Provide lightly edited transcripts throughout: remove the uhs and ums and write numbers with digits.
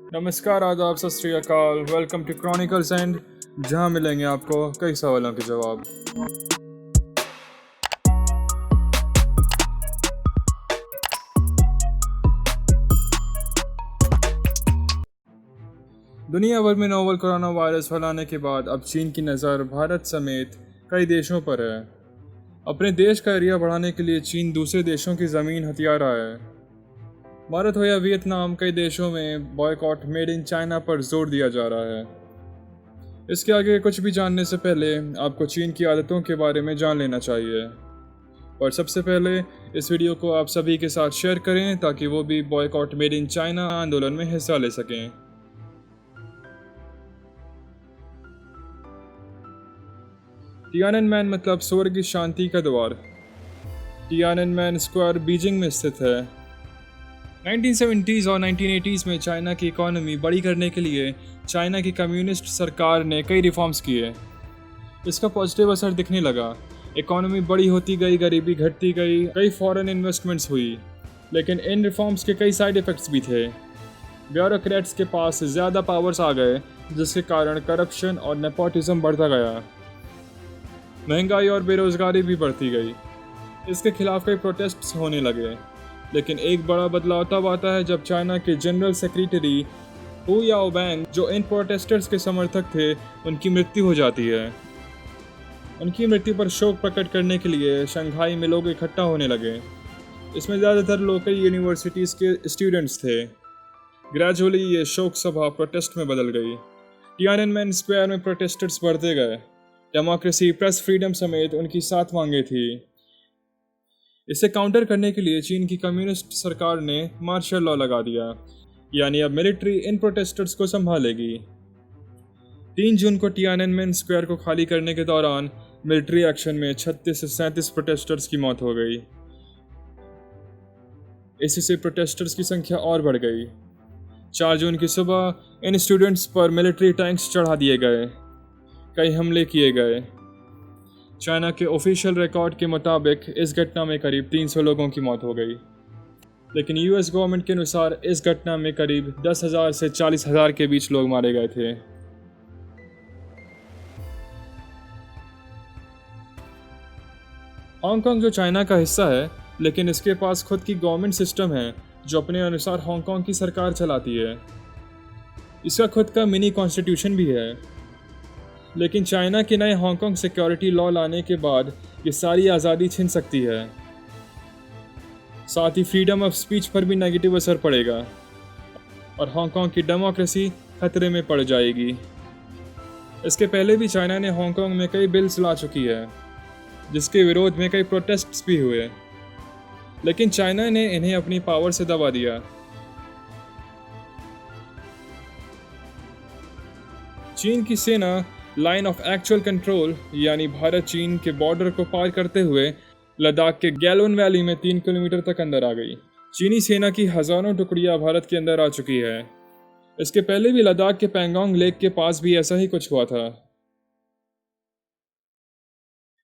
नमस्कार, आदाब, सत श्री अकाल। वेलकम टू क्रॉनिकल्स एंड जहां मिलेंगे आपको कई सवालों के जवाब। दुनिया भर में नोवल कोरोना वायरस फैलाने के बाद अब चीन की नज़र भारत समेत कई देशों पर है। अपने देश का एरिया बढ़ाने के लिए चीन दूसरे देशों की ज़मीन हथिया रहा है। भारत हो या वियतनाम, कई देशों में बॉयकॉट मेड इन चाइना पर जोर दिया जा रहा है। इसके आगे कुछ भी जानने से पहले आपको चीन की आदतों के बारे में जान लेना चाहिए। और सबसे पहले इस वीडियो को आप सभी के साथ शेयर करें ताकि वो भी बॉयकॉट मेड इन चाइना आंदोलन में हिस्सा ले सकें। तियाननमेन मतलब स्वर्ग की शांति का द्वार। तियाननमेन स्क्वायर बीजिंग में स्थित है। 1970s और 1980s में चाइना की इकोनॉमी बड़ी करने के लिए चाइना की कम्युनिस्ट सरकार ने कई रिफॉर्म्स किए। इसका पॉजिटिव असर दिखने लगा। इकोनॉमी बड़ी होती गई, गरीबी घटती गई, कई फॉरेन इन्वेस्टमेंट्स हुई। लेकिन इन रिफॉर्म्स के कई साइड इफ़ेक्ट्स भी थे। ब्यूरोक्रेट्स के पास ज़्यादा पावर्स आ गए, जिसके कारण करप्शन और नेपोटिज्म बढ़ता गया। महंगाई और बेरोज़गारी भी बढ़ती गई। इसके खिलाफ कई प्रोटेस्ट्स होने लगे। लेकिन एक बड़ा बदलाव तब आता है जब चाइना के जनरल सेक्रेटरी हु याओबैंग, जो इन प्रोटेस्टर्स के समर्थक थे, उनकी मृत्यु हो जाती है। उनकी मृत्यु पर शोक प्रकट करने के लिए शंघाई में लोग इकट्ठा होने लगे। इसमें ज़्यादातर लोग कई यूनिवर्सिटीज़ के स्टूडेंट्स थे। ग्रेजुअली ये शोक सभा प्रोटेस्ट में बदल गई। तियाननमेन स्क्वायर में प्रोटेस्टर्स बढ़ते गए। डेमोक्रेसी, प्रेस फ्रीडम समेत उनकी 7 मांगें थी। इसे काउंटर करने के लिए चीन की कम्युनिस्ट सरकार ने मार्शल लॉ लगा दिया, यानी अब मिलिट्री इन प्रोटेस्टर्स को संभालेगी। 3 जून को तियाननमेन स्क्वायर को खाली करने के दौरान मिलिट्री एक्शन में 36 से 37 प्रोटेस्टर्स की मौत हो गई। इससे प्रोटेस्टर्स की संख्या और बढ़ गई। 4 जून की सुबह इन स्टूडेंट्स पर मिलिट्री टैंक्स चढ़ा दिए गए। कई हमले किए गए। चाइना के ऑफिशियल रिकॉर्ड के मुताबिक इस घटना में करीब 300 लोगों की मौत हो गई। लेकिन यूएस गवर्नमेंट के अनुसार इस घटना में करीब 10,000 से 40,000 के बीच लोग मारे गए थे। हांगकांग जो चाइना का हिस्सा है, लेकिन इसके पास खुद की गवर्नमेंट सिस्टम है जो अपने अनुसार हांगकांग की सरकार चलाती है। इसका खुद का मिनी कॉन्स्टिट्यूशन भी है। लेकिन चाइना के नए हांगकांग सिक्योरिटी लॉ लाने के बाद ये सारी आज़ादी छिन सकती है। साथ ही फ्रीडम ऑफ स्पीच पर भी नेगेटिव असर पड़ेगा और हांगकांग की डेमोक्रेसी खतरे में पड़ जाएगी। इसके पहले भी चाइना ने हांगकांग में कई बिल्स ला चुकी है, जिसके विरोध में कई प्रोटेस्ट्स भी हुए। लेकिन चाइना ने इन्हें अपनी पावर से दबा दिया। चीन की सेना लाइन ऑफ एक्चुअल कंट्रोल यानी भारत चीन के बॉर्डर को पार करते हुए लद्दाख के गैलोन वैली में 3 किलोमीटर तक अंदर आ गई। चीनी सेना की हजारों टुकड़ियां भारत के अंदर आ चुकी है। इसके पहले भी लद्दाख के पैंगोंग लेक के पास भी ऐसा ही कुछ हुआ था।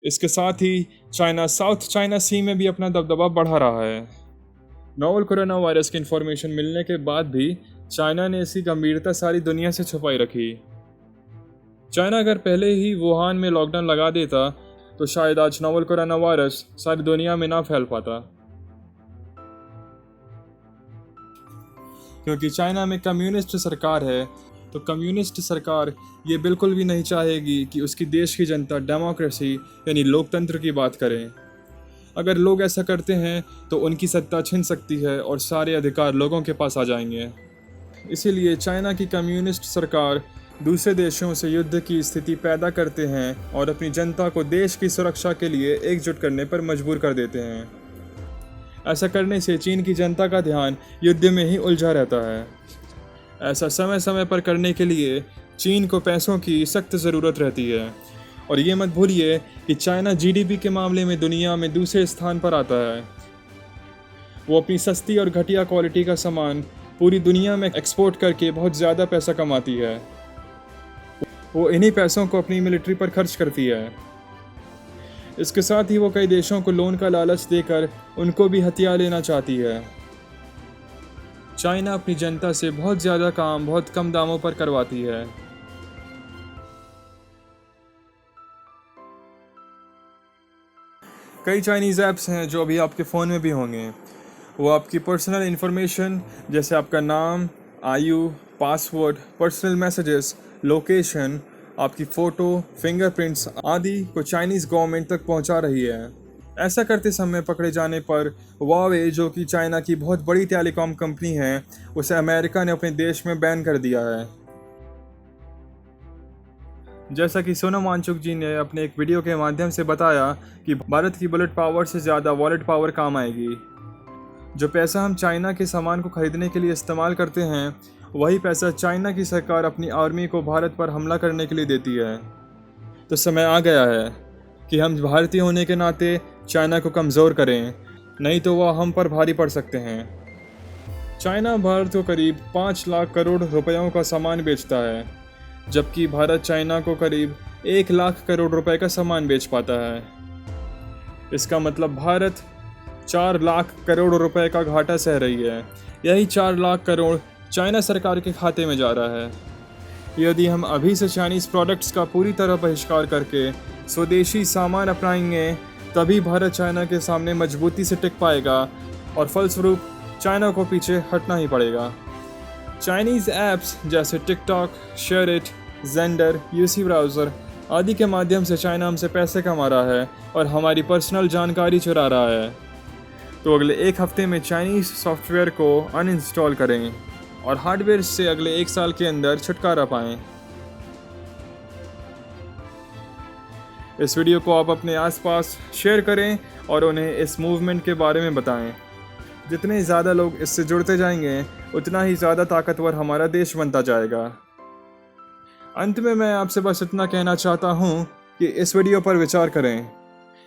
इसके साथ ही चाइना साउथ चाइना सी में भी अपना दबदबा बढ़ा रहा है। नोवल कोरोना वायरस की इंफॉर्मेशन मिलने के बाद भी चाइना ने इसकी गंभीरता सारी दुनिया से छुपाई रखी। चाइना अगर पहले ही वुहान में लॉकडाउन लगा देता तो शायद आज नोवल कोरोना वायरस सारी दुनिया में ना फैल पाता। क्योंकि चाइना में कम्युनिस्ट सरकार है, तो कम्युनिस्ट सरकार ये बिल्कुल भी नहीं चाहेगी कि उसकी देश की जनता डेमोक्रेसी यानी लोकतंत्र की बात करें। अगर लोग ऐसा करते हैं तो उनकी सत्ता छिन सकती है और सारे अधिकार लोगों के पास आ जाएंगे। इसीलिए चाइना की कम्युनिस्ट सरकार दूसरे देशों से युद्ध की स्थिति पैदा करते हैं और अपनी जनता को देश की सुरक्षा के लिए एकजुट करने पर मजबूर कर देते हैं। ऐसा करने से चीन की जनता का ध्यान युद्ध में ही उलझा रहता है। ऐसा समय समय पर करने के लिए चीन को पैसों की सख्त ज़रूरत रहती है। और ये मत भूलिए कि चाइना जीडीपी के मामले में दुनिया में दूसरे स्थान पर आता है। वो अपनी सस्ती और घटिया क्वालिटी का सामान पूरी दुनिया में एक्सपोर्ट करके बहुत ज़्यादा पैसा कमाती है। वो इन्हीं पैसों को अपनी मिलिट्री पर खर्च करती है। इसके साथ ही वो कई देशों को लोन का लालच देकर उनको भी हथिया लेना चाहती है। चाइना अपनी जनता से बहुत ज़्यादा काम बहुत कम दामों पर करवाती है। कई चाइनीज़ ऐप्स हैं जो अभी आपके फ़ोन में भी होंगे। वो आपकी पर्सनल इन्फॉर्मेशन जैसे आपका नाम, आयु, पासवर्ड, पर्सनल मैसेजेस, लोकेशन, आपकी फ़ोटो, फिंगरप्रिंट्स आदि को चाइनीज़ गवर्नमेंट तक पहुंचा रही है। ऐसा करते समय पकड़े जाने पर हुआवे, जो कि चाइना की बहुत बड़ी टेलीकॉम कंपनी है, उसे अमेरिका ने अपने देश में बैन कर दिया है। जैसा कि सोनम वांगचुक जी ने अपने एक वीडियो के माध्यम से बताया कि भारत की बुलेट पावर से ज़्यादा वॉलेट पावर काम आएगी। जो पैसा हम चाइना के सामान को खरीदने के लिए इस्तेमाल करते हैं, वही पैसा चाइना की सरकार अपनी आर्मी को भारत पर हमला करने के लिए देती है। तो समय आ गया है कि हम भारतीय होने के नाते चाइना को कमज़ोर करें, नहीं तो वह हम पर भारी पड़ सकते हैं। चाइना भारत को करीब 5 लाख करोड़ रुपयों का सामान बेचता है, जबकि भारत चाइना को करीब 1 लाख करोड़ रुपए का सामान बेच पाता है। इसका मतलब भारत 4 लाख करोड़ रुपए का घाटा सह रही है। यही 4 लाख करोड़ चाइना सरकार के खाते में जा रहा है। यदि हम अभी से चाइनीज़ प्रोडक्ट्स का पूरी तरह बहिष्कार करके स्वदेशी सामान अपनाएंगे, तभी भारत चाइना के सामने मजबूती से टिक पाएगा और फलस्वरूप चाइना को पीछे हटना ही पड़ेगा। चाइनीज़ ऐप्स जैसे TikTok, SHAREit, gender, UC browser आदि के माध्यम से चाइना हमसे पैसे कमा रहा है और हमारी पर्सनल जानकारी चुरा रहा है। तो अगले 1 हफ्ते में चाइनीज़ सॉफ्टवेयर को अनइंस्टॉल करें और हार्डवेयर से अगले 1 साल के अंदर छुटकारा पाएं। इस वीडियो को आप अपने आसपास शेयर करें और उन्हें इस मूवमेंट के बारे में बताएं। जितने ज़्यादा लोग इससे जुड़ते जाएंगे, उतना ही ज़्यादा ताकतवर हमारा देश बनता जाएगा। अंत में मैं आपसे बस इतना कहना चाहता हूँ कि इस वीडियो पर विचार करें।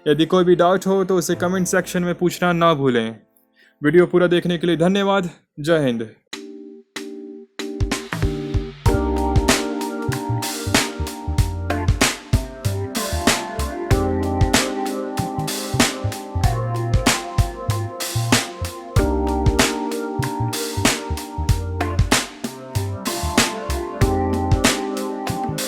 यदि कोई भी डाउट हो तो उसे कमेंट सेक्शन में पूछना ना भूलें। वीडियो पूरा देखने के लिए धन्यवाद। जय हिंद।